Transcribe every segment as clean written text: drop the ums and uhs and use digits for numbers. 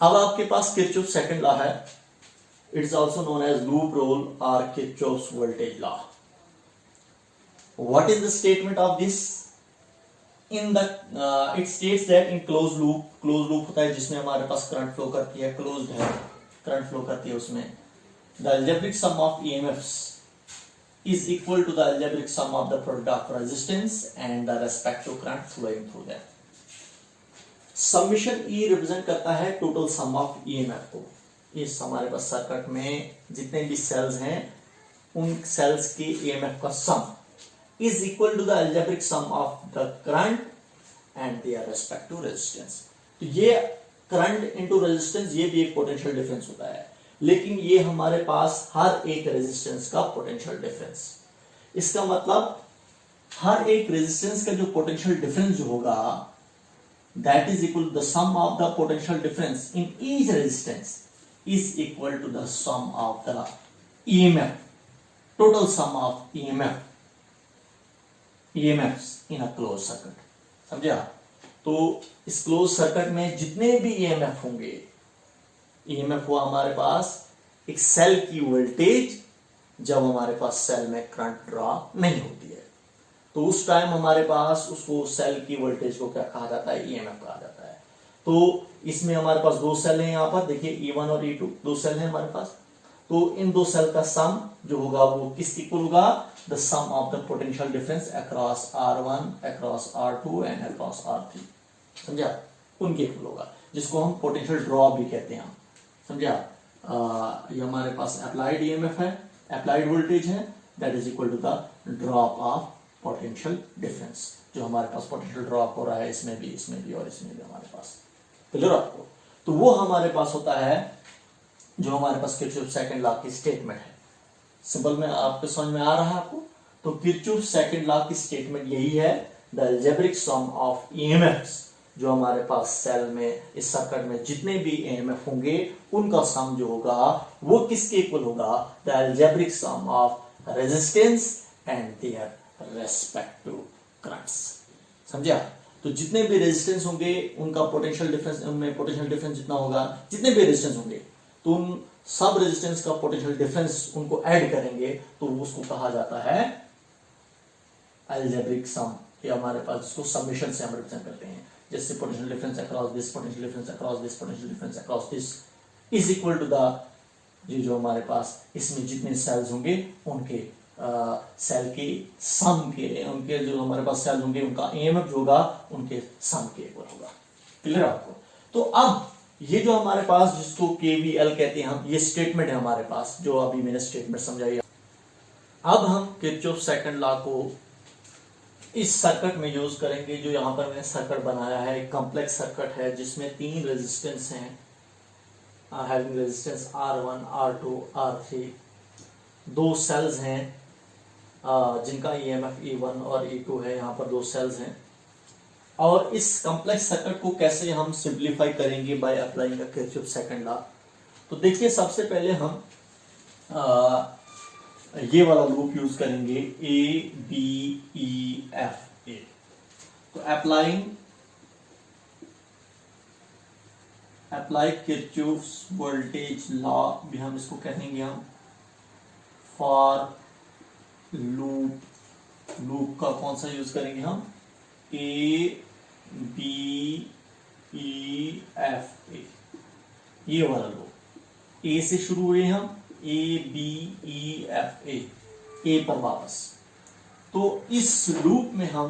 अब आपके पास किरचॉफ सेकंड लॉ है, it is also known as loop rule और Kirchhoff's voltage law. What is the statement of this? In the it states that in close loop होता है जिसमें हमारे पास करंट फ्लो करती है, क्लोज्ड है, करंट फ्लो करती है उसमें. The algebraic sum of EMFs is equal to the algebraic sum of the product of resistance and the respective current flowing through them. Summation E represent करता है total sum of EMF को. इस हमारे पास circuit में जितने भी sales हैं उन सेल्स के EMF का सम is equal to the algebraic sum of the current and their respective resistance. तो ये करंट इंटू रेजिस्टेंस, ये भी एक पोटेंशियल डिफरेंस होता है, लेकिन ये हमारे पास हर एक रेजिस्टेंस का पोटेंशियल डिफरेंस. इसका मतलब हर एक रेजिस्टेंस का जो पोटेंशियल डिफरेंस जो होगा that is equal to the sum of the potential difference in each resistance is equal to the sum of the EMF, total sum of EMFs in a close circuit. समझे आप? तो इस close circuit में जितने भी EMF होंगे, EMF हुआ हमारे पास एक सेल की वोल्टेज जब हमारे पास सेल में करंट ड्रॉ नहीं होती है, तो उस टाइम हमारे पास उसको सेल की वोल्टेज को क्या कहा जाता है? ईएमएफ कहा जाता है. तो इसमें हमारे पास दो सेल हैं, यहां पर देखिए E1 और E2 दो सेल हैं हमारे पास. तो इन दो सेल का सम जो होगा वो किस इक्वल होगा? The sum of the potential difference across R1, across R2 and across R3. समझा? उनके इक्वल होगा, जिसको हम पोटेंशियल ड्रॉ भी कहते हैं. समझा? ये हमारे पास अप्लाइड ईएमएफ है, अप्लाइड वोल्टेज है, that is equal to the drop of potential difference. जो हमारे पास पोटेंशियल ड्रॉप हो रहा है इसमें भी और इसमें भी हमारे पास. क्लियर आपको? तो वो हमारे पास होता है जो हमारे पास किरचॉफ सेकंड लॉ की स्टेटमेंट है. सिंपल में आपको समझ में आ रहा है आपको? तो किरचॉफ सेकंड लॉ की स्टेटमेंट यही है, the algebraic sum of EMFs, जो हमारे पास सेल में इस सर्किट में जितने भी ईएमएफ होंगे उनका सम जो होगा वो किसके इक्वल होगा? The algebraic sum of resistance and their respective currents. समझा? तो जितने भी रेजिस्टेंस होंगे उनका पोटेंशियल डिफरेंस, उनमें पोटेंशियल डिफरेंस जितना होगा, जितने भी रेजिस्टेंस होंगे तो उन सब रेजिस्टेंस का पोटेंशियल डिफरेंस उनको ऐड करेंगे तो उसको कहा जाता है अलजेब्रिक सम. ये हमारे पास जिसको समेशन से हम रिप्रेजेंट करते हैं, जैसे potential difference across this, potential difference across this, potential difference across this is equal to the, ये जो हमारे पास इसमें जितने सेल्स होंगे उनके सेल के सम के, उनके जो हमारे पास सेल होंगे उनका ईएमएफ जो होगा उनके सम के इक्वल होगा. क्लियर आपको? तो अब ये जो हमारे पास जिसको केवीएल कहते हैं हम, ये स्टेटमेंट है हमारे पास जो अभी मैंने स्टेटमेंट समझाई. अब हम किरचॉफ सेकंड लॉ को इस सर्किट में यूज करेंगे. जो यहां पर मैंने सर्किट बनाया है एक कॉम्प्लेक्स सर्किट है जिसमें तीन रेजिस्टेंस हैं, having resistance R1, R2, R3. दो सेल्स हैं जिनका ईएमएफ E1 और E2 है, यहां पर दो सेल्स हैं. और इस कॉम्प्लेक्स सर्किट को कैसे हम सिंप्लीफाई करेंगे? By applying the Kirchhoff second law. तो देखिए सबसे पहले हम ये वाला लूप यूज करेंगे ABEFA. तो अप्लाई किरचॉफ्स वोल्टेज लॉ भी हम इसको कहेंगे हम. फॉर लूप का कौन सा यूज करेंगे हम? ABEFA. ये वाला लूप ए से शुरू हुए हम, ABEFA, ए पर वापस. तो इस लूप में हम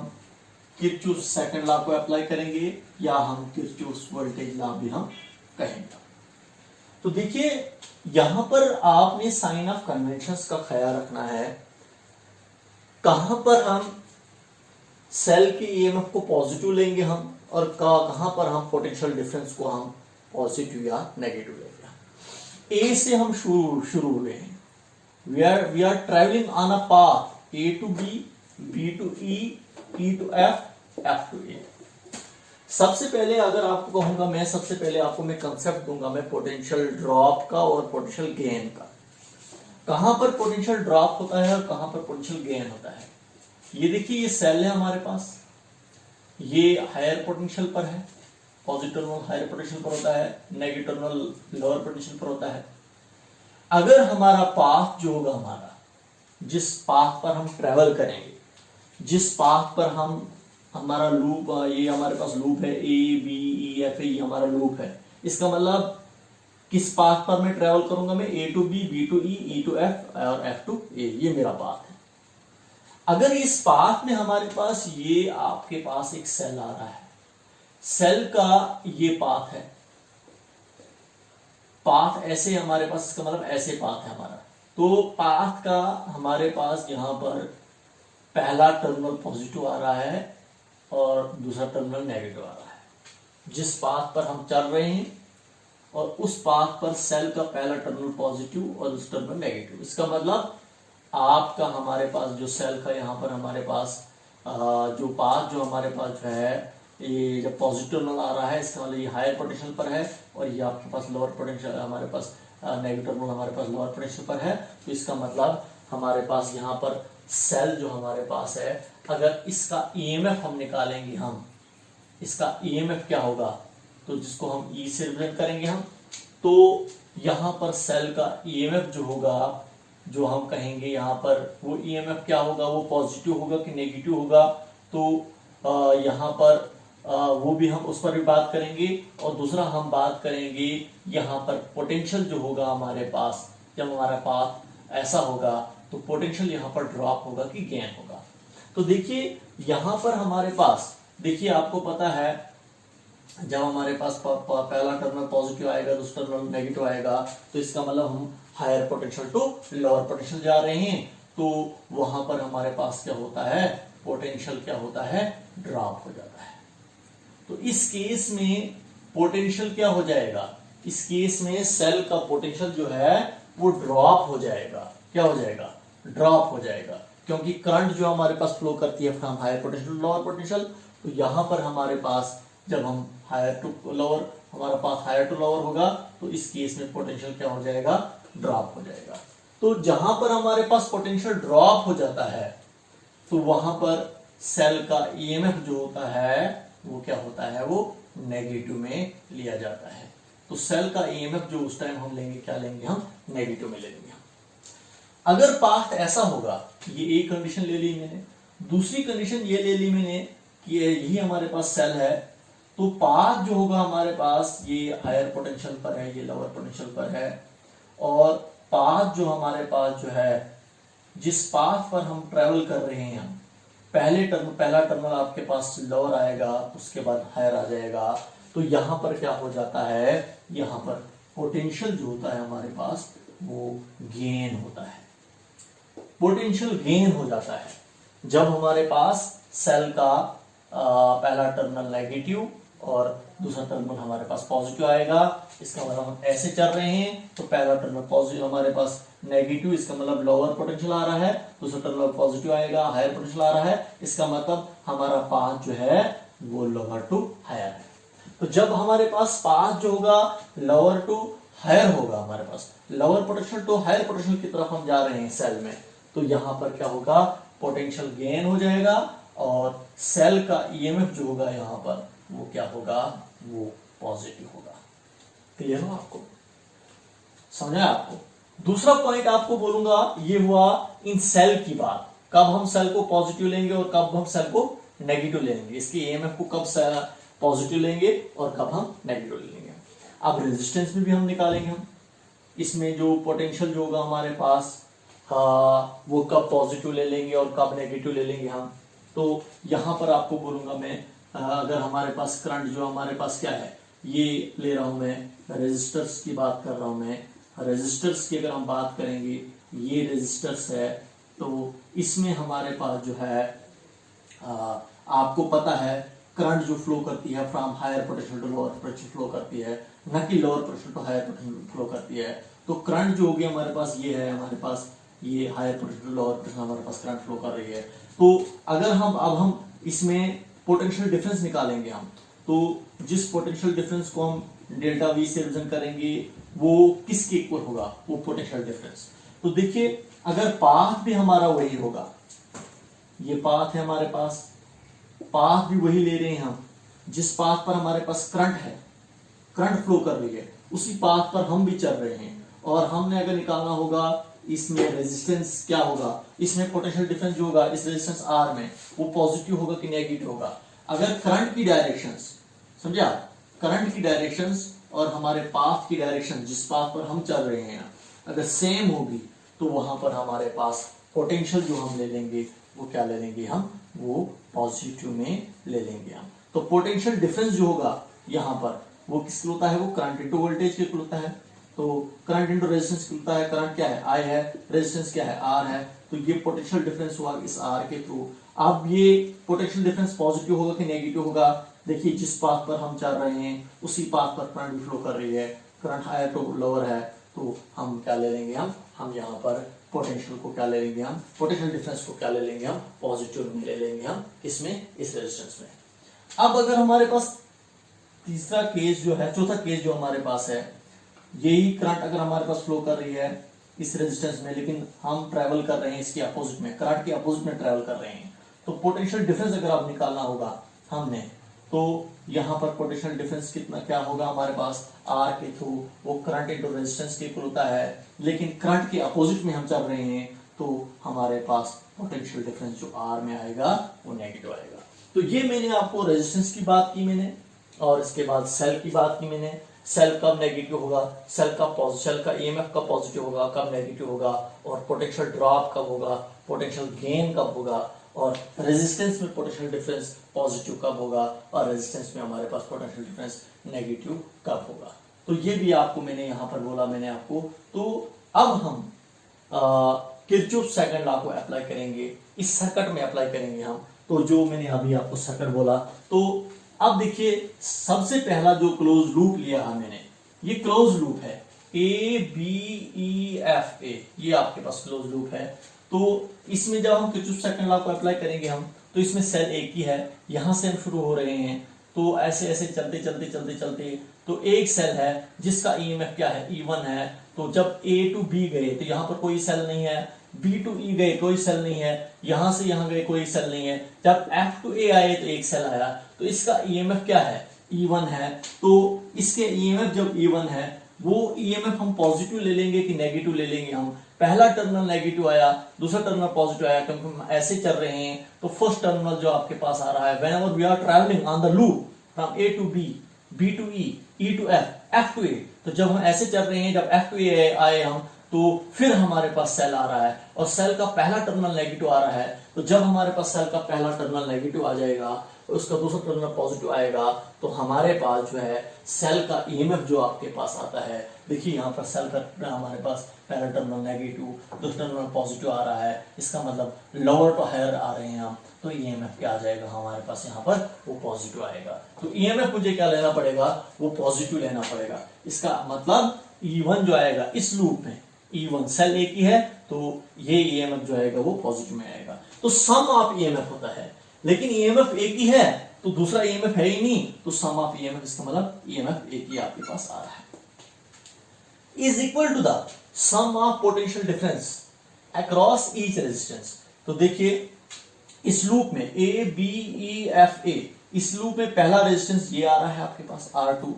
किरचॉफ सेकंड लॉ को अप्लाई करेंगे या हम किरचॉफ वोल्टेज लॉ भी हम कहेंगे. तो देखिए यहां पर आपने साइन ऑफ कन्वेंशंस का ख्याल रखना है. कहां पर हम सेल के ईएमएफ को पॉजिटिव लेंगे हम, और कहां पर हम पोटेंशियल डिफरेंस को हम पॉजिटिव या नेगेटिव लेंगे. ए से हम शुरू हुए हैं. We are travelling on a path A to B, B to E, E to F, F to A. सबसे पहले अगर आपको कहूंगा मैं, सबसे पहले आपको मैं कंसेप्ट दूंगा मैं पोटेंशियल ड्रॉप का और पोटेंशियल गेन का. कहां पर पोटेंशियल ड्रॉप होता है और कहां पर पोटेंशियल गेन होता है? ये देखिए ये सेल है हमारे पास, ये हायर पोटेंशियल पर है पॉजिटिव टर्मिनल हायर पोटेंशियल पर होता है, नेगेटिव टर्मिनल लोअर पोटेंशियल पर होता है। अगर हमारा पाथ जो होगा, हमारा जिस पाथ पर हम ट्रेवल करेंगे, जिस पाथ पर हम हमारा लूप, ये हमारे पास लूप है ए बी ई एफ, ये हमारा लूप है, इसका मतलब किस पाथ पर मैं ट्रेवल करूंगा, मैं A to B to E to F और एफ टू ए, ये मेरा पाथ है। अगर इस पाथ में हमारे पास ये आपके पास एक सेल आ रहा है, सेल का ये पाथ है, पाथ ऐसे हमारे पास, इसका मतलब ऐसे पाथ है हमारा, तो पाथ का हमारे पास यहां पर पहला टर्मिनल पॉजिटिव आ रहा है और दूसरा टर्मिनल नेगेटिव आ रहा है। जिस पाथ पर हम चल रहे हैं और उस पाथ पर सेल का पहला टर्मिनल पॉजिटिव और दूसरा टर्मिनल नेगेटिव, इसका मतलब आपका हमारे पास जो सेल का यहाँ पर हमारे पास जो पाथ जो हमारे पास जो है, ये जब पॉजिटिव टर्मिनल आ रहा है, इसका मतलब ये हायर पोटेंशियल पर है और ये आपके पास लोअर पोटेंशियल, हमारे पास नेगेटिव टर्मिनल हमारे पास लोअर पोटेंशियल पर है। तो इसका मतलब हमारे पास यहाँ पर सेल जो हमारे पास है, अगर इसका ईएमएफ हम निकालेंगे, हम इसका ईएमएफ क्या होगा, तो जिसको हम ई से रिप्रेजेंट करेंगे हम, तो यहाँ पर सेल का ईएमएफ जो होगा, जो हम कहेंगे यहाँ पर, वो ईएमएफ क्या होगा, वो पॉजिटिव होगा कि नेगेटिव होगा, तो यहाँ पर वो भी हम उस पर भी बात करेंगे। और दूसरा हम बात करेंगे यहाँ पर पोटेंशियल जो होगा हमारे पास, जब हमारा पाथ ऐसा होगा तो पोटेंशियल यहाँ पर ड्रॉप होगा कि गेन होगा। तो देखिए यहाँ पर हमारे पास, देखिए आपको पता है जब हमारे पास पहला टर्मिनल पॉजिटिव आएगा, दूसरा टर्मिनल नेगेटिव आएगा, तो इसका मतलब हम higher potential to lower potential जा रहे हैं, तो वहां पर हमारे पास क्या होता है, पोटेंशियल क्या होता है, ड्रॉप हो जाता है। तो इस केस में पोटेंशियल क्या हो जाएगा, इस केस में सेल का पोटेंशियल जो है वो ड्रॉप हो जाएगा। क्या हो जाएगा, ड्रॉप हो जाएगा, क्योंकि करंट जो हमारे पास फ्लो करती है from higher potential to lower potential. तो यहां पर हमारे पास जब हम हायर टू लोअर, हमारा पास हायर टू लोअर होगा, तो इस केस में पोटेंशियल क्या हो जाएगा, ड्रॉप हो जाएगा। तो जहां पर हमारे पास पोटेंशियल ड्रॉप हो जाता है, तो वहां पर सेल का ईएमएफ जो होता है वो क्या होता है, वो नेगेटिव में लिया जाता है। तो सेल का ईएमएफ जो उस टाइम हम लेंगे, क्या लेंगे हम, नेगेटिव में लेंगे हम। अगर पाथ ऐसा होगा, ये एक कंडीशन ले ली मैंने, दूसरी कंडीशन ये ले ली मैंने कि यही हमारे पास सेल है, तो पाथ जो होगा हमारे पास ये हायर पोटेंशियल पर है, ये लोअर पोटेंशियल पर है, और पाथ जो हमारे पास जो है, जिस पाथ पर हम ट्रेवल कर रहे हैं, हम पहला टर्मिनल आपके पास लोअर आएगा, उसके बाद हायर आ जाएगा, तो यहां पर क्या हो जाता है, यहां पर पोटेंशियल जो होता है हमारे पास वो गेन होता है, पोटेंशियल गेन हो जाता है जब हमारे पास सेल का पहला टर्मिनल नेगेटिव और दूसरा टर्मिनल हमारे पास पॉजिटिव आएगा। इसका मतलब हम ऐसे चल रहे हैं, तो पहला टर्मिनल पॉजिटिव हमारे पास नेगेटिव, इसका मतलब लोअर पोटेंशियल आ रहा है, दूसरा टर्मिनल पॉजिटिव आएगा, हायर पोटेंशियल आ रहा है, इसका मतलब हमारा पाथ जो है वो लोअर टू हायर है। तो जब हमारे पास पाथ जो होगा लोअर टू हायर होगा, हमारे पास lower potential to higher potential की तरफ हम जा रहे हैं सेल में, तो यहां पर क्या होगा, पोटेंशियल गेन हो जाएगा और सेल का ईएमएफ जो होगा यहां पर वो क्या होगा, वो पॉजिटिव होगा। क्लियर हो आपको, समझा आपको। दूसरा पॉइंट आपको बोलूंगा, ये हुआ इन सेल की बात, कब हम सेल को पॉजिटिव लेंगे और कब हम सेल को नेगेटिव लेंगे, इसके ईएमएफ को कब पॉजिटिव लेंगे और कब हम नेगेटिव लेंगे। अब रेजिस्टेंस में भी हम निकालेंगे, हम इसमें जो पोटेंशियल जो होगा हमारे पास वो कब पॉजिटिव ले लेंगे और कब नेगेटिव ले लेंगे हम। तो यहां पर आपको बोलूंगा मैं, अगर हमारे पास करंट जो हमारे पास क्या है, ये ले रहा हूं मैं, रेजिस्टर्स की बात कर रहा हूं मैं, रेजिस्टर्स की अगर हम बात करेंगे, ये रेजिस्टर्स है, तो इसमें हमारे पास जो है आपको पता है करंट जो फ्लो करती है from higher potential to lower potential flow करती है, न कि lower potential to higher potential flow करती है। तो करंट जो होगी हमारे पास ये है, हमारे पास ये हायर पोटेंशियल लोअर पोटेंशियल हमारे पास करंट फ्लो कर रही है। तो अगर हम इसमें पोटेंशियल डिफरेंस निकालेंगे हम, तो जिस पोटेंशियल डिफरेंस को हम डेल्टा वी से रिप्रेजेंट करेंगे वो किसके इक्वल होगा, वो पोटेंशियल डिफरेंस। तो देखिए अगर पाथ भी हमारा वही होगा, ये पाथ है हमारे पास, पाथ भी वही ले रहे हैं हम, जिस पाथ पर हमारे पास करंट है, करंट फ्लो कर रही है, उसी पाथ पर हम भी चल रहे हैं, और हमने अगर निकालना होगा इसमें रेजिस्टेंस क्या होगा, इसमें पोटेंशियल डिफरेंस जो होगा इस रेजिस्टेंस आर में, वो पॉजिटिव होगा कि नेगेटिव होगा। अगर करंट की डायरेक्शंस, समझा, करंट की डायरेक्शंस और हमारे पाथ की डायरेक्शन, जिस पाथ पर हम चल रहे हैं, अगर सेम होगी तो वहां पर हमारे पास पोटेंशियल जो हम ले लेंगे वो क्या ले लेंगे हम, वो पॉजिटिव में ले लेंगे हम। तो पोटेंशियल डिफरेंस जो होगा यहाँ पर वो किसके होता है, वो करंट इंटू वोल्टेज के होता है। तो करंट इंटू रेजिस्टेंस होता है, करंट क्या है आई है, रेजिस्टेंस क्या है आर है, तो ये पोटेंशियल डिफरेंस हुआ इस आर के थ्रू। अब ये पोटेंशियल डिफरेंस पॉजिटिव होगा कि नेगेटिव होगा, देखिए जिस पाथ पर हम चल रहे हैं उसी पाथ पर करंट भी फ्लो कर रही है, करंट हायर तो लोअर है, तो हम क्या ले लेंगे हम यहाँ पर पोटेंशियल को क्या ले लेंगे हम, पोटेंशियल डिफरेंस को क्या ले लेंगे हम, पॉजिटिव में ले लेंगे हम, इसमें इस रेजिस्टेंस में। अब अगर हमारे पास तीसरा केस जो है, चौथा केस जो हमारे पास है, यही करंट अगर हमारे पास फ्लो कर रही है इस रेजिस्टेंस में, लेकिन हम ट्रेवल कर रहे हैं इसके अपोजिट में, करंट के अपोजिट में ट्रेवल कर रहे हैं, तो पोटेंशियल डिफरेंस अगर आप निकालना होगा हमने, तो यहाँ पर पोटेंशियल डिफरेंस कितना क्या होगा हमारे पास, आर के थ्रू वो करंट इंटू रेजिस्टेंस के इक्वल होता है, लेकिन करंट के अपोजिट में हम चल रहे हैं तो हमारे पास पोटेंशियल डिफरेंस जो आर में आएगा वो नेगेटिव आएगा। तो ये मैंने आपको रेजिस्टेंस की बात की मैंने, और इसके बाद सेल की बात की मैंने। सेल कब नेगेटिव होगा, सेल का ईएमएफ कब पॉजिटिव होगा, कब नेगेटिव होगा, और पोटेंशियल ड्रॉप कब होगा, पोटेंशियल गेन कब होगा, और रेजिस्टेंस में पोटेंशियल डिफरेंस पॉजिटिव कब होगा, और रेजिस्टेंस में हमारे पास पोटेंशियल डिफरेंस नेगेटिव कब होगा। तो ये भी आपको मैंने यहाँ पर बोला मैंने आपको। तो अब हम किरचॉफ सेकंड लॉ को अप्लाई करेंगे, इस सर्किट में अप्लाई करेंगे हम। तो जो मैंने अभी आपको सर्किट बोला, तो अब देखिए सबसे पहला जो क्लोज लूप लिया है मैंने, ये क्लोज लूप है, A B E F A, ये आपके पास क्लोज लूप है। तो इसमें जब हम किरचॉफ सेकंड लॉ को अप्लाई करेंगे हम, तो इसमें सेल एक ही है, यहां से हम शुरू हो रहे हैं, तो ऐसे ऐसे चलते चलते चलते चलते तो एक सेल है जिसका ईएमएफ क्या है, E1 है। तो जब A टू B गए तो यहाँ पर कोई सेल नहीं है, B टू E गए कोई सेल नहीं है, यहां से यहां गए कोई सेल नहीं है, जब F टू A आए तो एक सेल आया, तो इसका ईएमएफ क्या है, E1 है। तो इसके ईएमएफ जब E1 है, वो ईएमएफ हम पॉजिटिव ले लेंगे कि नेगेटिव ले लेंगे हम। पहला टर्मिनल नेगेटिव आया, दूसरा टर्मिनल पॉजिटिव आया, क्योंकि हम ऐसे चल रहे हैं। तो फर्स्ट टर्मिनल जो आपके पास आ रहा है, whenever we are travelling on the loop from A to B, B to E, E to F, F to A, तो जब हम ऐसे चल रहे हैं, जब F टू A आए हम, तो फिर हमारे पास सेल आ रहा है और सेल का पहला टर्मिनल नेगेटिव आ रहा है। तो जब हमारे पास सेल का पहला टर्मिनल नेगेटिव आ जाएगा, उसका दूसरा टर्मिनल पॉजिटिव आएगा, तो हमारे पास जो है सेल का ईएमएफ जो आपके पास आता है, देखिए यहाँ पर सेल का हमारे पास पहला टर्मिनल नेगेटिव, दूसरा टर्मिनल पॉजिटिव आ रहा है, इसका मतलब लोअर टू हायर आ रहे हैं हम, तो ईएमएफ क्या आ जाएगा हमारे पास यहाँ पर, वो पॉजिटिव आएगा। तो ईएमएफ मुझे क्या लेना पड़ेगा, वो पॉजिटिव लेना पड़ेगा। इसका मतलब E1 जो आएगा इस लूप में, E1 सेल एक ही है, तो ये ईएमएफ जो आएगा वो पॉजिटिव में आएगा। तो सम ऑफ ईएमएफ होता है, लेकिन ईएमएफ एक ही है तो दूसरा ईएमएफ है ही नहीं, तो सम ऑफ ईएमएफ, इसका मतलब ईएमएफ एक ही आपके पास आ रहा है, is equal to the sum of potential difference across each resistance. तो देखिए इस लूप में A B E F A, इस लूप में पहला रेजिस्टेंस ये आ रहा है आपके पास R2,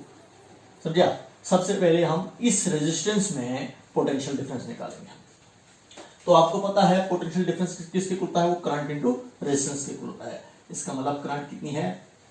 समझा। सबसे पहले हम इस रेजिस्टेंस में पोटेंशियल डिफरेंस निकालेंगे। तो आपको पता है पोटेंशियल डिफरेंस किसके होता है, वो करंट इनटू रेजिस्टेंस के होता है। इसका मतलब करंट कितनी है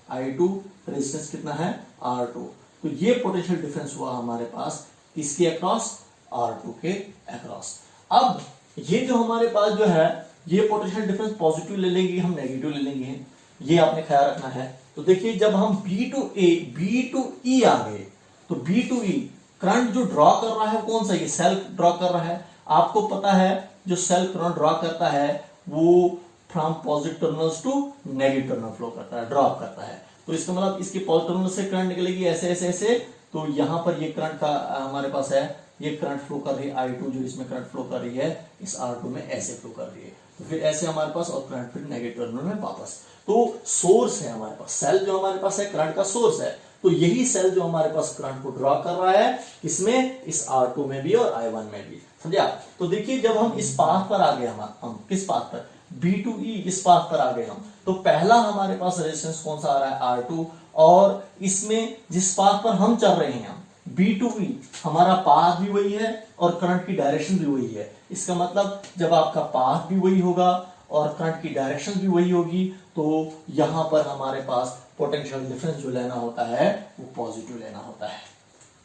I2, रेजिस्टेंस कितना है R2। तो ये पोटेंशियल डिफरेंस हुआ हमारे पास किसके अक्रॉस, R2 के अक्रॉस। अब ये जो हमारे पास जो है, ये पोटेंशियल डिफरेंस पॉजिटिव ले लेंगे हम, नेगेटिव ले लेंगे, ये आपने ख्याल रखना है। तो देखिए जब हम B to A, B to E आ गए, तो B टू E करंट जो ड्रॉ कर रहा है कौन सा, ये सेल ड्रॉ कर रहा है। आपको पता है जो सेल करंट ड्रॉ करता है वो from positive terminals to negative terminal flow करता है, ड्रॉप करता है। तो इसका मतलब इसके पॉजिटिव टर्मिनल से करंट निकलेगी ऐसे ऐसे ऐसे, तो यहाँ पर ये करंट का हमारे पास है, ये करंट फ्लो कर रही है I2, जो इसमें करंट फ्लो कर रही है इस R2 में ऐसे फ्लो कर रही है, तो फिर ऐसे हमारे पास, और करंट फिर नेगेटिव टर्मिनल में वापस। तो सोर्स है हमारे पास, सेल जो हमारे पास है करंट का सोर्स है, तो यही सेल जो हमारे पास करंट को ड्रॉ कर रहा है, इसमें इस R2 में भी और I1 में भी, समझा। तो देखिए जब हम इस पाथ पर आ गए, हम किस पाथ पर, B टू E, इस पाथ पर आ गए हम, तो पहला हमारे पास रेजिस्टेंस कौन सा आ रहा है R2, और इसमें जिस पाथ पर हम चल रहे हैं B2E, हमारा पाथ भी वही है और करंट की डायरेक्शन भी वही है। इसका मतलब जब आपका पाथ भी वही होगा और करंट की डायरेक्शन भी वही होगी तो यहां पर हमारे पास पोटेंशियल डिफरेंस जो लेना होता है वो पॉजिटिव लेना होता है।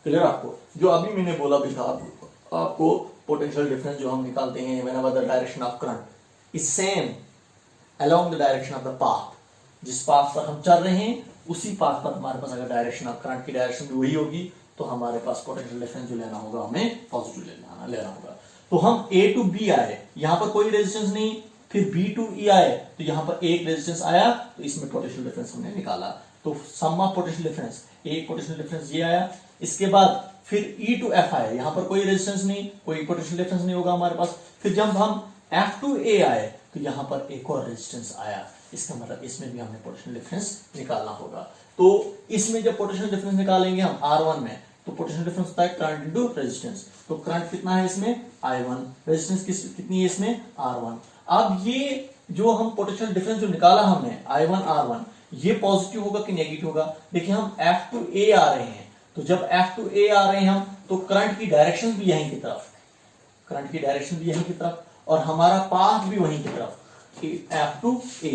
क्लियर आपको? जो अभी मैंने बोला भी था आपको पोटेंशियल डिफरेंस जो हम निकालते हैं whenever the direction of current is same along the direction of the path. जिस पाथ पर हम चल रहे हैं उसी पाथ पर हमारे पास अगर डायरेक्शन ऑफ करंट की डायरेक्शन भी वही होगी तो हमारे पास पोटेंशियल डिफरेंस जो लेना होगा हमें पॉजिटिव लेना होगा। तो हम A to B आए, यहां पर कोई रेजिस्टेंस नहीं, फिर B to E आए तो यहां पर एक रेजिस्टेंस आया तो इसमें पोटेंशियल डिफरेंस हमने निकाला। तो सम ऑफ पोटेंशियल डिफरेंस, एक पोटेंशियल डिफरेंस ये आया। इसके बाद फिर E to F आया, यहां पर कोई रेजिस्टेंस नहीं, कोई पोटेंशियल डिफरेंस नहीं होगा हमारे पास। फिर जब हम F to A आए तो यहां पर एक और रेजिस्टेंस आया, इसका मतलब इसमें भी हमें पोटेंशियल डिफरेंस निकालना होगा। तो इसमें जब पोटेंशियल डिफरेंस निकालेंगे हम R1 में तो पोटेंशियल डिफरेंस होता है करंट इनटू रेजिस्टेंस। तो करंट कितना है इसमें I1, रेजिस्टेंस कितनी है इसमें R1। अब ये जो हम पोटेंशियल डिफरेंस जो निकाला हमने I1 R1 ये पॉजिटिव होगा कि नेगेटिव होगा? देखिए हम F to A आ रहे हैं तो जब F to A आ रहे हैं हम तो करंट की डायरेक्शन भी यहीं की तरफ, करंट की डायरेक्शन भी यहीं की तरफ और हमारा पाथ भी वहीं की तरफ। F to A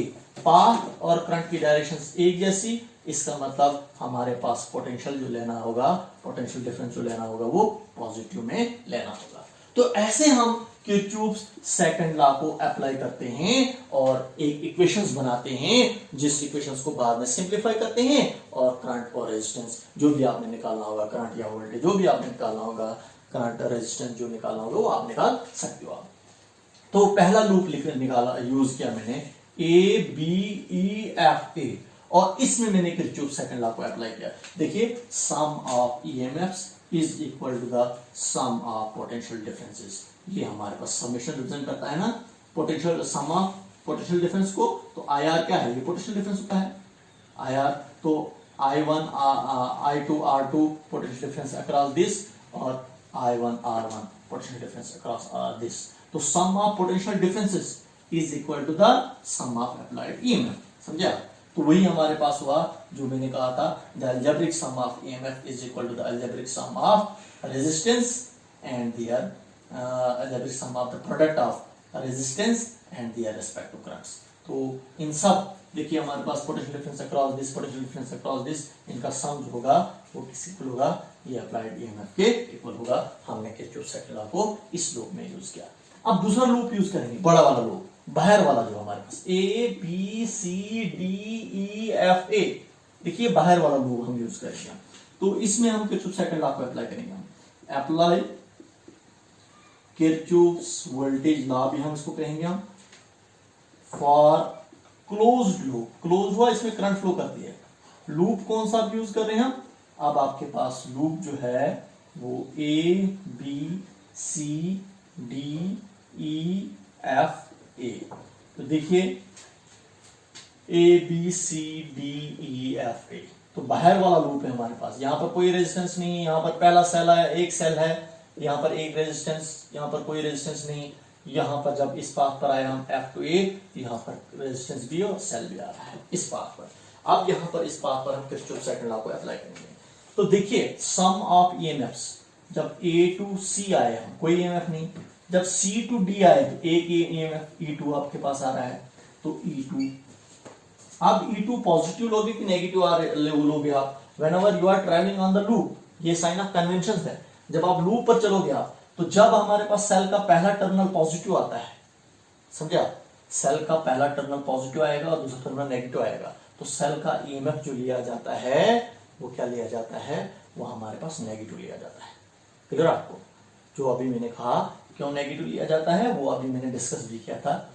पाथ और करंट की डायरेक्शन एक जैसी, इसका मतलब हमारे पास पोटेंशियल जो लेना होगा, पोटेंशियल डिफरेंस जो लेना होगा वो पॉजिटिव में लेना होगा। तो ऐसे हम किरचॉफ्स सेकंड लॉ को अप्लाई करते हैं और एक इक्वेशंस बनाते हैं जिस इक्वेशंस को बाद में सिंपलीफाई करते हैं और करंट और रेजिस्टेंस जो भी आपने निकालना होगा, करंट या वोल्टेज जो भी आपने निकालना होगा, करंट रेजिस्टेंस जो निकालना होगा वो आप निकाल सकते हो। आप तो पहला लूप निकाला, यूज किया मैंने ABEFA और इसमें मैंने किरचॉफ सेकंड लॉ को अप्लाई किया। देखिए sum of EMFs is equal to the sum of potential differences. ये हमारे पास समेशन रिप्रेजेंट करता है ना potential, sum of potential difference को। तो IR क्या है? ये पोटेंशियल डिफरेंस होता है IR। तो I1 I2 R2 potential difference across this और I1 R1 potential difference across this. तो sum of potential differences is equal to the sum of applied EMF। समझा? तो वही हमारे पास हुआ जो मैंने कहा था, the algebraic sum of EMF is equal to the algebraic sum of resistance and their algebraic sum of the product of resistance and their respective currents. तो इन सब देखिए हमारे पास potential difference across this, potential difference across this, इनका sum जो होगा वो किस इक्वल होगा? ये अप्लाइड EMF के इक्वल होगा। हमने किरचॉफ सेकंड लॉ को इस लूप में यूज किया। अब दूसरा लूप यूज करेंगे, बड़ा वाला लूप, बाहर वाला जो हमारे पास ABCDEFA। देखिए बाहर वाला लूप हम यूज करेंगे। तो इसमें हम किरचॉफ सेकंड लॉ को अप्लाई करेंगे। हम अप्लाई किरचॉफ्स वोल्टेज लॉ भी हम इसको कहेंगे हम फॉर क्लोज्ड लूप। क्लोज हुआ, इसमें करंट फ्लो करती है। लूप कौन सा यूज कर रहे हैं हम? अब आपके पास लूप जो है वो ABCDEFA। तो देखिए ABCDEFA तो बाहर वाला लूप है हमारे पास। यहां पर कोई रेजिस्टेंस नहीं, यहां पर पहला सेल है, एक सेल है, यहां पर एक रेजिस्टेंस, यहां पर कोई रेजिस्टेंस नहीं। यहां पर जब इस पाथ पर आए हम F to A तो यहां पर रेजिस्टेंस भी और सेल भी आ रहा है इस पाथ पर। अब यहां पर इस पाथ पर हम किरचॉफ सेकंड लॉ को अप्लाई करेंगे। तो देखिए सम ऑफ EMFs, जब A to C आए हम कोई EMF नहीं, जब C to D आए तो एक EMF E2 आपके पास आ रहा है तो E2। अब E2 पॉजिटिव लोगे कि नेगेटिव लोगे आप? Whenever you are travelling on the loop, ये साइन ऑफ कन्वेंशन है। जब आप लूप पर चलोगे आप तो जब हमारे पास सेल का पहला टर्मिनल पॉजिटिव आता है, समझा? सेल का पहला टर्मिनल पॉजिटिव आएगा और दूसरा टर्मिनल नेगेटिव आएगा तो सेल का EMF जो लिया जाता है वो क्या लिया जाता है? वो हमारे पास नेगेटिव लिया जाता है। क्लियर आपको? जो अभी मैंने कहा क्यों नेगेटिव लिया जाता है वो अभी मैंने डिस्कस भी किया था।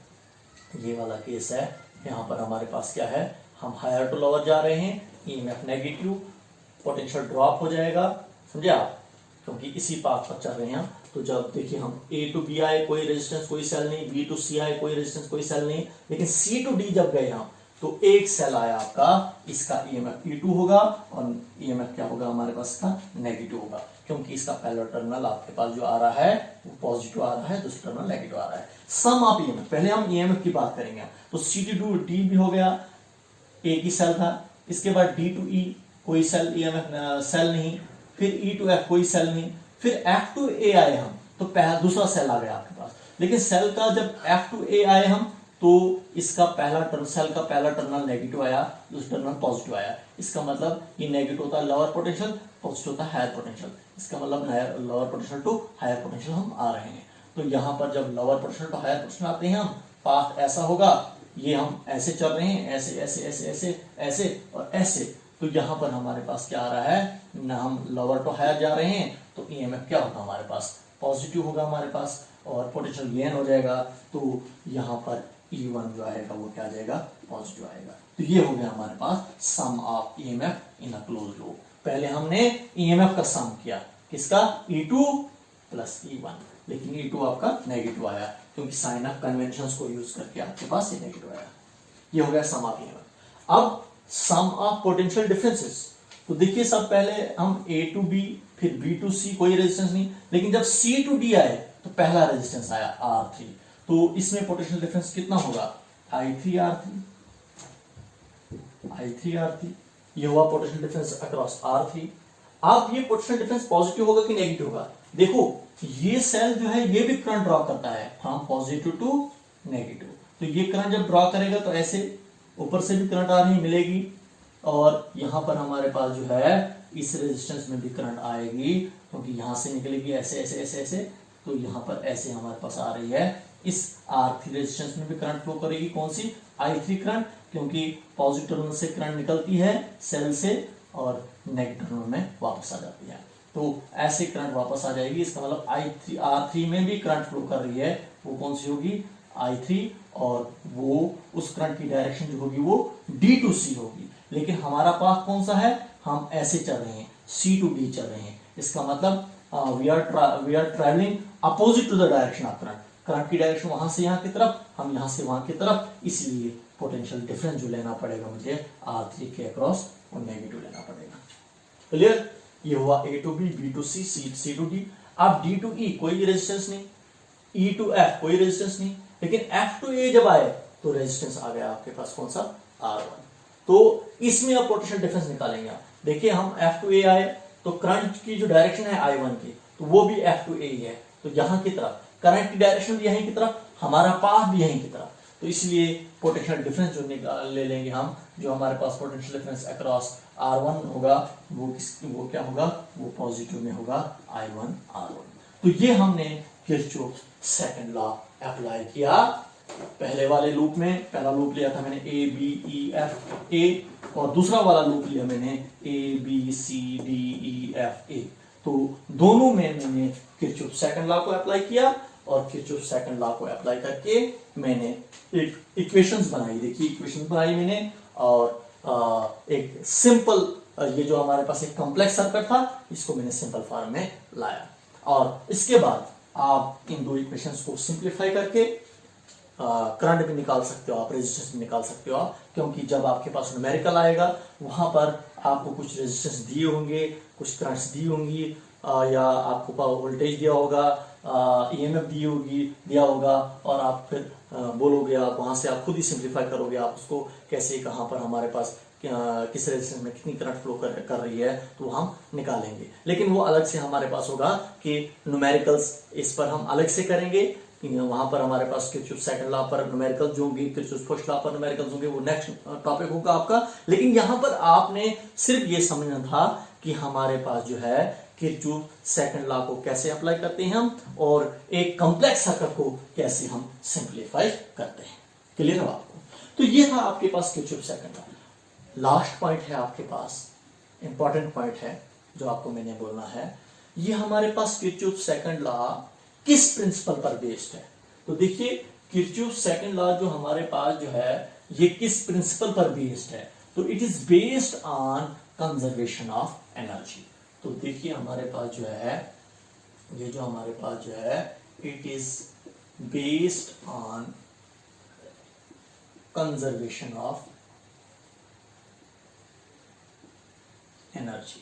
ये वाला केस है, यहाँ पर हमारे पास क्या है, हम हायर टू लोअर जा रहे हैं, EMF नेगेटिव, पोटेंशियल ड्रॉप हो जाएगा। समझे आप? क्योंकि इसी पाथ पर चल रहे हैं। तो जब देखिए हम A to B आए कोई रेजिस्टेंस कोई सेल नहीं, B to C आए कोई रेजिस्टेंस कोई सेल नहीं, लेकिन C to D जब गए हम तो एक सेल आया आपका, इसका EMF E2 होगा और EMF क्या होगा हमारे पास का? नेगेटिव होगा, क्योंकि इसका पहला टर्मिनल आपके पास जो आ रहा है वो पॉजिटिव आ रहा है, दूसरा टर्मिनल नेगेटिव आ रहा है। सम ऑफ EMF, पहले हम EMF की बात करेंगे। तो C to D भी हो गया, एक ही सेल था, इसके बाद डी टू ई कोई सेल ईएमएफ सेल नहीं, फिर ई टू एफ कोई सेल नहीं, फिर एफ टू ए आए हम तो पहला दूसरा सेल आ गया आपके पास। लेकिन सेल का जब एफ टू ए आए हम तो इसका पहला टर्न सेल का पहला टर्मिनल नेगेटिव आया, दूसरा टर्मिनल पॉजिटिव आया। इसका मतलब ये नेगेटिव होता है लोअर पोटेंशियल, पॉजिटिव होता है हायर पोटेंशियल। इसका मतलब lower potential to higher potential हम आ रहे हैं। तो यहाँ पर जब lower potential to higher potential आते हैं हम, पाथ ऐसा होगा, ये हम ऐसे चल रहे हैं, ऐसे ऐसे ऐसे ऐसे ऐसे और ऐसे। तो यहाँ पर हमारे पास क्या आ रहा है ना, हम लोअर टू हायर जा रहे हैं तो ईएमएफ क्या होगा हमारे पास पॉजिटिव होगा हमारे पास और पोटेंशियल गेन हो जाएगा। तो यहाँ पर E1 जो आएगा वो क्या आ जाएगा पॉजिटिव आएगा। तो ये हो गया हमारे पास sum of EMF in a close loop. पहले हमने ईएमएफ का सम किया किसका E2 प्लस E1, लेकिन E2 आपका नेगेटिव आया क्योंकि साइन ऑफ कन्वेंशंस को यूज करके आपके पास ये नेगेटिव आया। ये हो गया सम ऑफ ईएमएफ। अब सम ऑफ पोटेंशियल डिफरेंसेस। तो देखिए सब पहले हम A टू B फिर B टू C कोई रेजिस्टेंस नहीं, लेकिन जब C टू D आए तो पहला रेजिस्टेंस आया R3। तो इसमें पोटेंशियल डिफरेंस कितना होगा I3R3 ये हुआ पोटेंशियल डिफरेंस अक्रॉस R3। अब ये पोटेंशियल डिफरेंस पॉजिटिव होगा कि नेगेटिव होगा। देखो ये सेल जो है ये भी करंट ड्रॉ करता है फ्रॉम पॉजिटिव टू नेगेटिव। तो ये करंट जब ड्रॉ करेगा तो ऐसे ऊपर से भी करंट आ रही मिलेगी और यहां पर हमारे पास जो है इस रेजिस्टेंस में भी करंट आएगी क्योंकि यहां से निकलेगी ऐसे ऐसे ऐसे ऐसे। तो यहां पर ऐसे हमारे पास आ रही है, इस R3 रेजिस्टेंस में भी करंट फ्लो करेगी। कौन सी I3 करंट, क्योंकि पॉजिटिव टर्मिनल से करंट निकलती है सेल से और नेगेटिव टर्मिनल में वापस आ जाती है। तो ऐसे करंट वापस आ जाएगी। इसका मतलब R3 में भी करंट फ्लो कर रही है, वो कौन सी होगी I3 और वो उस करंट की डायरेक्शन जो होगी वो D टू C होगी। लेकिन हमारा पाथ कौन सा है, हम ऐसे चल रहे हैं C टू D चल रहे हैं। इसका मतलब we are travelling opposite to the direction of current. Current की डायरेक्शन वहां से यहाँ की तरफ, हम यहाँ से वहां की तरफ, इसलिए पोटेंशियल डिफरेंस जो लेना पड़ेगा मुझे R3 के अक्रॉस वो नेगेटिव लेना पड़ेगा। क्लियर, ये हुआ A to B, B to C, C to D। अब D टू E कोई रेजिस्टेंस नहीं, E टू F कोई रेजिस्टेंस नहीं, लेकिन F टू A जब आए तो रेजिस्टेंस आ गया आपके पास कौन सा R1। तो इसमें आप पोटेंशियल डिफरेंस निकालेंगे आप। देखिए हम F टू A आए तो करंट की जो डायरेक्शन है I1 की तो वो भी F टू A ही है। तो यहां की तरफ करंट की डायरेक्शन भी यहीं की तरफ, हमारा पाथ भी यहीं की तरफ। तो इसलिए पोटेंशियल डिफरेंस जो निकाल ले लेंगे हम, जो हमारे पास पोटेंशियल डिफरेंस अक्रॉस R1 होगा वो क्या होगा, वो पॉजिटिव में होगा I1 R1। तो ये हमने किरचॉफ सेकंड लॉ अप्लाई किया पहले वाले लूप में। पहला लूप लिया था मैंने A B E F A और दूसरा वाला लूप लिया मैंने A B C D E F A। तो दोनों में मैंने किरचॉफ सेकंड लॉ को अप्लाई किया और किरचॉफ सेकंड लॉ को अप्लाई करके मैंने एक इक्वेशंस बनाई। देखिए इक्वेशंस बनाई मैंने और एक सिंपल ये जो हमारे पास एक कॉम्प्लेक्स सर्किट था इसको मैंने सिंपल फॉर्म में लाया। और इसके बाद आप इन दो इक्वेशंस को सिंप्लीफाई करके करंट भी निकाल सकते हो आप, रेजिस्टेंस भी निकाल सकते हो आप, क्योंकि जब आपके पास न्यूमेरिकल आएगा वहां पर आपको कुछ रेजिस्टेंस दिए होंगे, कुछ करंट्स दी होंगी या आपको वोल्टेज दिया होगा, ईएमएफ दिया होगा और आप फिर बोलोगे, आप वहां से आप खुद ही सिंप्लीफाई करोगे आप उसको कैसे कहां पर हमारे पास किस रेजिस्टेंस में कितनी करंट फ्लो कर रही है तो हम निकालेंगे। लेकिन वो अलग से हमारे पास होगा कि न्यूमेरिकल्स इस पर हम अलग से करेंगे। वहां पर हमारे पास किरचॉफ सेकंड लॉ पर न्यूमेरिकल जो होंगे, किरचॉफ फर्स्ट लॉ पर न्यूमेरिकल्स होंगे, वो नेक्स्ट टॉपिक होगा आपका। लेकिन यहां पर आपने सिर्फ ये समझना था कि हमारे पास जो है किरचॉफ सेकंड लॉ को कैसे अप्लाई करते हैं हम और एक कॉम्प्लेक्स सर्किट को कैसे हम सिंप्लीफाई करते हैं। क्लियर है आपको? तो ये था आपके पास Kirchhoff second law. Last point है आपके पास, इंपॉर्टेंट पॉइंट है जो आपको मैंने बोलना है। ये हमारे पास किरचॉफ सेकंड लॉ किस प्रिंसिपल पर बेस्ड है। तो देखिए किरचॉफ सेकंड लॉ जो हमारे पास जो है ये किस प्रिंसिपल पर बेस्ड है, तो it is based on conservation of energy. तो देखिए हमारे पास जो है ये जो हमारे पास जो है it is based on conservation of energy.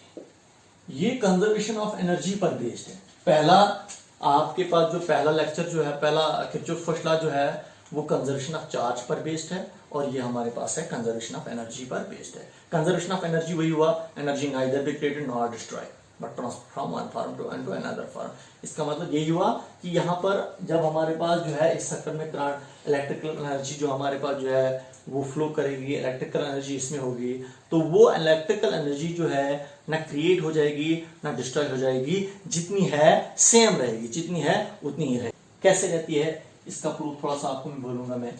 ये कंजर्वेशन ऑफ एनर्जी पर बेस्ड है। पहला आपके पास जो पहला लेक्चर जो है, पहला किरचॉफ फर्स्ट लॉ जो है वो कंजर्वेशन ऑफ चार्ज पर बेस्ड है और ये हमारे पास है कंजर्वेशन ऑफ एनर्जी पर बेस्ड है। कंजर्वेशन ऑफ एनर्जी वही हुआ, energy neither be created nor destroy but transfer from one form to another form. इसका मतलब यही हुआ कि यहाँ पर जब हमारे पास जो है इस सर्किट में करंट इलेक्ट्रिकल एनर्जी जो हमारे पास जो है वो फ्लो करेगी, इलेक्ट्रिकल एनर्जी इसमें होगी, तो वो इलेक्ट्रिकल एनर्जी जो है ना क्रिएट हो जाएगी ना डिस्ट्रॉय हो जाएगी, जितनी है सेम रहेगी, जितनी है उतनी ही रहेगी। कैसे रहती है इसका प्रूफ थोड़ा सा आपको मैं बोलूंगा। मैं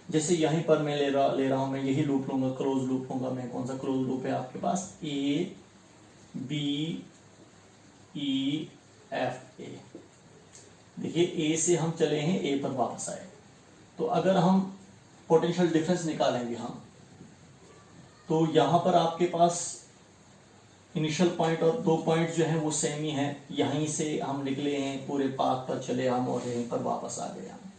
जैसे यहीं पर मैं ले रहा हूं, मैं यही लूप लूंगा, क्लोज लूप लूंगा मैं। कौन सा क्लोज लूप है आपके पास? A B E F A. देखिए ए से हम चले हैं ए पर वापस आए, तो अगर हम पोटेंशियल डिफरेंस निकालेंगे हम, तो यहां पर आपके पास इनिशियल पॉइंट और दो पॉइंट जो है वो सेम ही है। यहीं से हम निकले हैं, पूरे पाथ पर चले हम और यहीं पर वापस आ गए हम।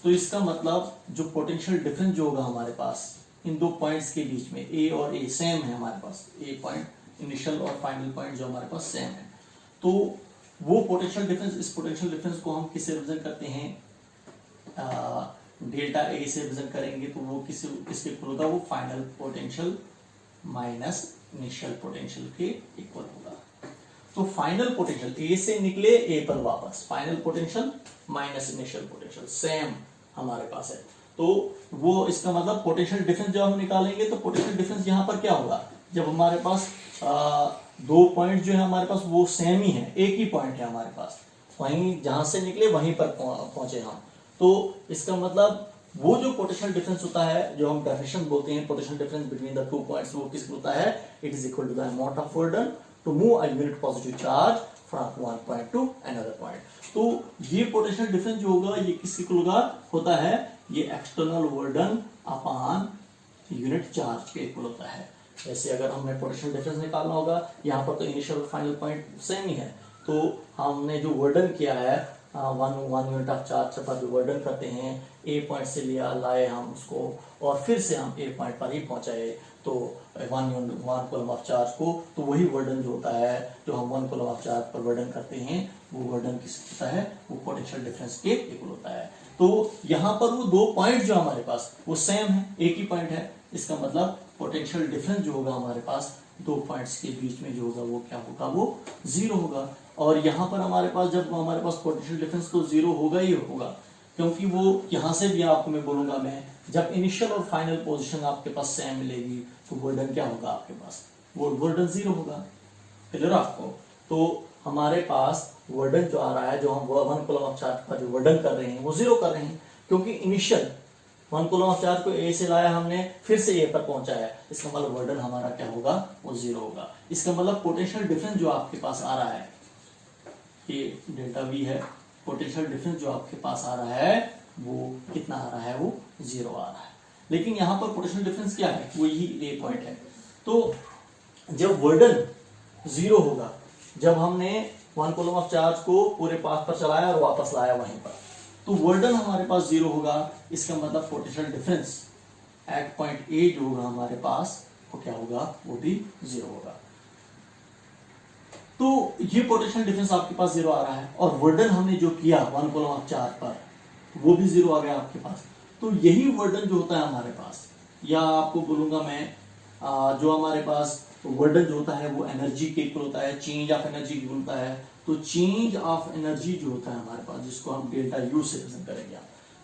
तो इसका मतलब जो पोटेंशियल डिफरेंस जो होगा हमारे पास इन दो पॉइंट्स के बीच में, ए और ए सेम है हमारे पास, ए पॉइंट इनिशियल और फाइनल पॉइंट जो हमारे पास सेम है, तो वो पोटेंशियल डिफरेंस, इस पोटेंशियल डिफरेंस को हम किससे रिप्रेजेंट करते हैं? डेल्टा ए से रिप्रेजेंट करेंगे, तो वो किसके इक्वल होगा? वो final potential minus initial potential के इक्वल होगा। तो फाइनल पोटेंशियल ए से निकले ए पर वापस, final potential minus initial potential same हमारे पास है। तो वो इसका मतलब पोटेंशियल डिफरेंस जब हम निकालेंगे तो पोटेंशियल डिफरेंस यहाँ पर क्या होगा? जब हमारे पास दो पॉइंट जो है हमारे पास वो सेम ही है, एक ही पॉइंट है हमारे पास, वहीं जहां से निकले वहीं पर पहुंचे हम, तो इसका मतलब वो जो पोटेंशियल डिफरेंस होता है, जो हम डेफिनेशन बोलते हैं potential difference between the two points, वो किसका होता है? It is equal to the amount of burden to move a unit positive charge from one point to another point. तो ये पोटेंशियल डिफरेंस जो होगा ये किसके इक्वल होता है? ये external burden upon unit charge के इक्वल होता है। जैसे अगर हमें पोटेंशियल डिफरेंस निकालना होगा, यहाँ पर तो इनिशियल और फाइनल पॉइंट सेम ही है, तो हमने जो वर्डन किया है वन यूनिट ऑफ चार्ज पर जो वर्डन करते हैं, ए पॉइंट से लाए हम उसको और फिर से हम ए पॉइंट पर ही पहुंचाए, तो वन कूलम ऑफ चार्ज को, तो वही वर्डन जो होता है, जो हम वन कूलम ऑफ चार्ज पर वर्डन करते हैं, वो वर्डन किस होता है? वो पोटेंशियल डिफरेंस के इक्वल होता है। तो यहाँ पर वो दो पॉइंट जो हमारे पास वो सेम है, एक ही पॉइंट है, इसका मतलब पोटेंशियल डिफरेंस जो होगा हमारे पास दो पॉइंट्स के बीच में जो होगा वो क्या होगा? वो जीरो होगा। और यहाँ पर हमारे पास जब हमारे पास पोटेंशियल डिफरेंस तो जीरो होगा ही होगा, क्योंकि वो यहाँ से भी आपको मैं बोलूंगा मैं, जब इनिशियल और फाइनल पोजीशन आपके पास सेम मिलेगी तो वर्डन क्या होगा आपके पास? वो वर्डन जीरो होगा। क्लियर आपको? तो हमारे पास वर्डन जो आ रहा है, जो हम वन कूलम ऑफ चार्ज पर जो वर्डन कर रहे हैं वो जीरो कर रहे हैं, क्योंकि initial one coulomb of charge को ए से लाया हमने, फिर से ए पर पहुंचाया, इसका मतलब वर्डन हमारा क्या होगा? वो जीरो होगा। इसका मतलब पोटेंशियल डिफरेंस जो आपके पास आ रहा है, ये डेल्टा वी है, पोटेंशियल डिफरेंस जो आपके पास आ रहा है वो कितना आ रहा है? वो जीरो आ रहा है। लेकिन यहाँ पर पोटेंशियल डिफरेंस क्या है? वो यही ए पॉइंट है। तो जब वर्डन जीरो होगा, जब हमने वन कूलम ऑफ चार्ज को पूरे पाथ पर चलाया और वापस लाया वहीं पर, तो वर्डन हमारे पास जीरो होगा। इसका मतलब potential difference at point A जो होगा हमारे पास वो क्या होगा? वो भी जीरो होगा। तो ये पोटेंशियल डिफरेंस आपके पास जीरो आ रहा है, और वर्डन हमने जो किया वन कूलम ऑफ चार्ज पर वो भी जीरो आ गया आपके पास। तो यही वर्डन जो होता है हमारे पास, या आपको बोलूंगा मैं जो हमारे पास वर्डन जो होता है वो एनर्जी के इक्वल होता है, चेंज ऑफ एनर्जी इक्वल होता है। तो चेंज ऑफ एनर्जी जो होता है हमारे पास, जिसको हम डेल्टा यू से रिप्रेजेंट करेंगे,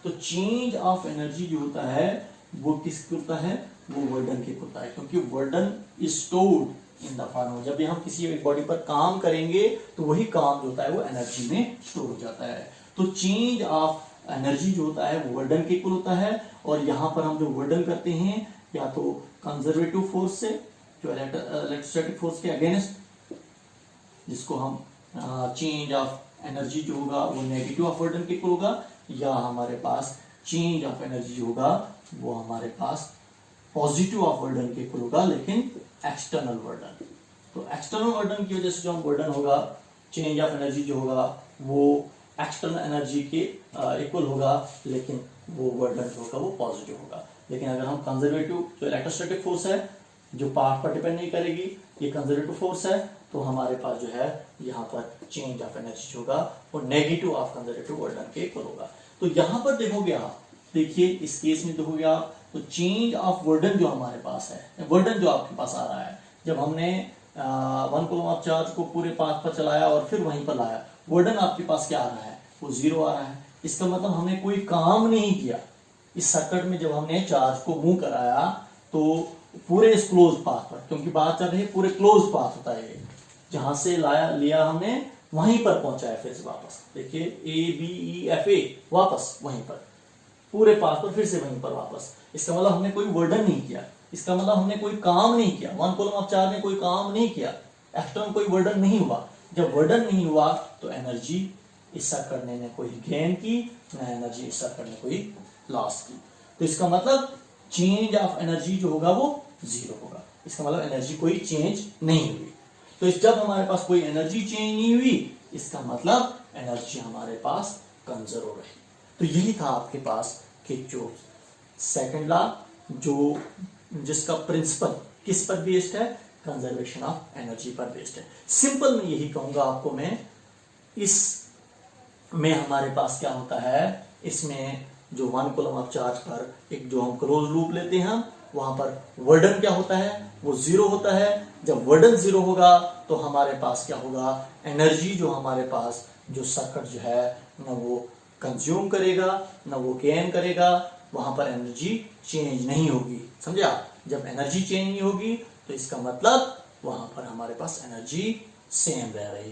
तो चेंज ऑफ एनर्जी जो होता है वो किसके होता है? वो वर्डन के होता है, क्योंकि warden is stored in the form. जब भी हम किसी एक बॉडी पर काम करेंगे तो वही काम जो होता है वो एनर्जी में स्टोर हो जाता है। तो चेंज ऑफ एनर्जी जो होता है वो वर्डन के इक्वल होता है। और यहाँ पर हम जो वर्डन करते हैं या तो कंजर्वेटिव फोर्स से, जो इलेक्ट्रोस्टैटिक फोर्स के अगेंस्ट, जिसको हम चेंज ऑफ एनर्जी जो होगा वो नेगेटिव ऑफ वर्डन के इक्वल होगा, या हमारे पास चेंज ऑफ एनर्जी जो होगा वो हमारे पास पॉजिटिव ऑफ वर्डन के इक्वल होगा, लेकिन एक्सटर्नल वर्डन। तो एक्सटर्नल वर्डन की वजह से जो हम वर्डन होगा, चेंज ऑफ एनर्जी जो होगा वो एक्सटर्नल एनर्जी के इक्वल होगा, लेकिन वो वर्डन जो होगा वो पॉजिटिव होगा। लेकिन अगर हम कंजर्वेटिव, जो इलेक्ट्रोस्टैटिक फोर्स है जो पाथ पर डिपेंड नहीं करेगी, ये कंजर्वेटिव फोर्स है, तो हमारे पास जो है यहाँ पर चेंज ऑफ एनर्जी होगा वो नेगेटिव ऑफ कंजर्वेटिव वर्डन के इक्वल होगा। तो यहाँ पर देखोगे आप देखिए इस केस में देखोगे आप तो चेंज ऑफ वर्डन जो हमारे पास है, वर्डन जो आपके पास आ रहा है, जब हमने 1 कूलम ऑफ चार्ज को पूरे पाथ पर चलाया और फिर वहीं पर लाया, वर्डन आपके पास क्या आ रहा है, वो 0 आ रहा है। इसका मतलब हमने कोई काम नहीं किया इस सर्किट में। जब हमने चार्ज को मूव कराया तो पूरे इस क्लोज पाथ पर, क्योंकि बात चल रही है पूरे क्लोज पाथ होता है ये, जहां से लिया हमने वहीं पर पहुंचाया फिर से वापस। देखिए ABEFA वापस वहीं पर, पूरे पाथ पर फिर से वहीं पर वापस। इसका मतलब हमने कोई वर्डन नहीं किया, इसका मतलब हमने कोई काम नहीं किया। 1 कूलम ऑफ चार्ज ने कोई काम नहीं किया, एक्सटर्नल कोई वर्डन नहीं हुआ। जब वर्डन नहीं हुआ तो एनर्जी इस सर्किट ने कोई गेन की, ना एनर्जी इस सर्किट ने कोई लॉस की। तो इसका मतलब चेंज ऑफ एनर्जी जो होगा वो 0 होगा। इसका मतलब एनर्जी कोई चेंज नहीं हुई। तो जब हमारे पास कोई एनर्जी चेंज नहीं हुई, इसका मतलब एनर्जी हमारे पास कंजर्व रही। तो यही था आपके पास कि जो सेकंड लॉ, जो जिसका प्रिंसिपल किस पर बेस्ड है, कंजर्वेशन ऑफ एनर्जी पर बेस्ड है। सिंपल में यही कहूंगा आपको मैं। इस में हमारे पास क्या होता है, इसमें जो 1 कूलम ऑफ चार्ज पर एक जो हम क्लोज लूप लेते हैं, वहां पर वर्डन क्या होता है, वो 0 होता है। जब वर्डन 0 होगा तो हमारे पास क्या होगा, एनर्जी जो हमारे पास जो सर्किट जो है ना वो कंज्यूम करेगा ना वो गेन करेगा, वहां पर एनर्जी चेंज नहीं होगी। समझा? जब एनर्जी चेंज नहीं होगी तो इसका मतलब वहां पर हमारे पास एनर्जी सेम रह रही है।